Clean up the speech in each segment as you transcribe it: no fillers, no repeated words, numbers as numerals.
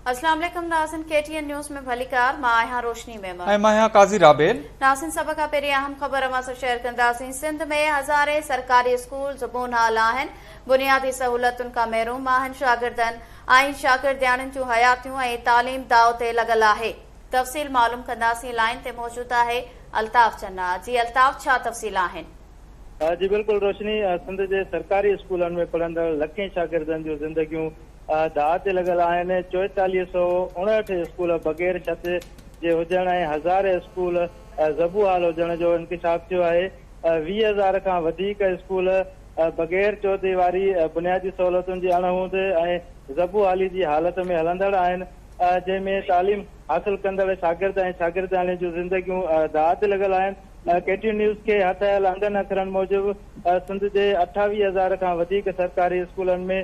अस्सलाम वालेकुम नाज़रीन, KTN न्यूज़ में भलीकार मां आहियां रोशनी मेमन ऐं मां आहियां काज़ी राबेल। नाज़रीन, सभ खां पहिरीं अहम ख़बर अवां सां शेयर कंदासीं। सिंध में हज़ारे सरकारी स्कूल ज़बून हाल आहिनि, बुनियादी सहूलतुनि खां महरूम आहिनि शागिर्दनि ऐं शागिर्दियाणियुनि जूं हयातियूं ऐं तालीम दाव ते लॻल आहे। तफ़सील मालूम कंदासीं। लाइन ते मौजूद आहे अल्ताफ़ चन्ना। जी अल्ताफ़, छा तफ़सील आहिनि? जी बिल्कुल रोशनी, सिंध जे सरकारी स्कूलनि में पढ़ंदड़ लखें शागिर्दनि जूं ज़िंदगियूं दाव ते लॻल आहिनि। 4459 स्कूल बग़ैर छत जे हुजण ऐं हज़ारे स्कूल ज़बू हाल हुजण जो इंकिशाफ थियो आहे। 20,000 खां वधीक स्कूल बग़ैर चौधरी वारी बुनियादी सहूलतुनि जी अणहूंद ऐं ज़बू हाली जी हालत में हलंदड़ आहिनि, जंहिंमें तालीम हासिल कंदड़ शागिर्द ऐं शागिर्दाणियुनि जूं ज़िंदगियूं दाव ते लॻल आहिनि। KTN न्यूज़ खे हथायल अंगनि अखरनि मूजिबि सिंध जे 28,000 खां वधीक सरकारी स्कूलनि में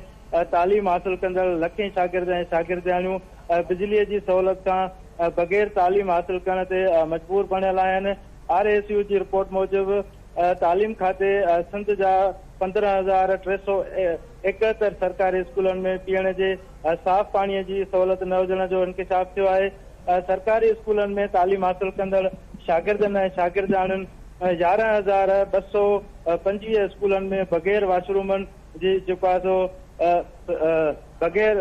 तालीम हासिल कंदड़ लखें शागिर्द ऐं शागिर्दियाणियूं बिजलीअ जी सहूलत खां बग़ैर तालीम हासिल करण ते मजबूर बणियल आहिनि। RSU जी रिपोर्ट मूजिबि तालीम खाते सिंध जा 15,371 सरकारी स्कूलनि में पीअण जे साफ़ पाणीअ जी सहूलत न हुजण जो इंकिशाफ थियो आहे। सरकारी स्कूलनि में तालीम हासिल कंदड़ शागिर्दनि ऐं शागिर्दाणियुनि 11,225 स्कूलनि में बग़ैर वाशरूमनि जी जेको आहे सो बग़ैर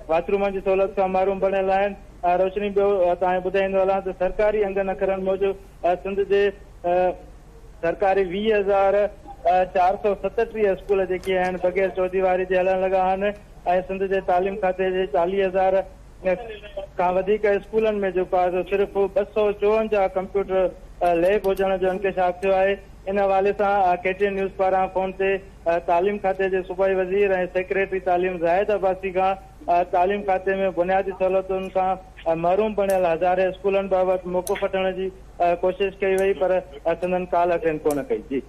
वाशरूमनि जी सहूलत खां महरूम बणियल आहिनि। रोशनी, ॿियो तव्हांखे ॿुधाईंदो हलां त सरकारी अंगनि अखरनि मूजिबि सिंध जे सरकारी 20,437 स्कूल जेके आहिनि बग़ैर चौधरी वारी जे हलण लॻा आहिनि ऐं सिंध जे तालीम खाते जे 40,000 खां वधीक स्कूलनि में जेको आहे सिर्फ़ु 254 कंप्यूटर लैब हुजण जो इंकिशाफ थियो आहे। इन हवाले सां KTN न्यूज़ पारां फ़ोन ते तालीम खाते जे सूबाई वज़ीर ऐं सेक्रेटरी तालीम ज़ाहिद अब्बासी खां तालीम खाते में बुनियादी सहूलतुनि खां महरूम बणियल हज़ारे स्कूलनि बाबति मौक़ो वठण जी कोशिशि कई वई, पर संदन कॉल अटेंड कोन कई। जी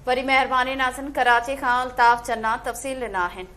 वरी महिरबानी नाज़रीन, कराची खां अल्ताफ़ चन्ना तफ़सील ॾिना आहिनि।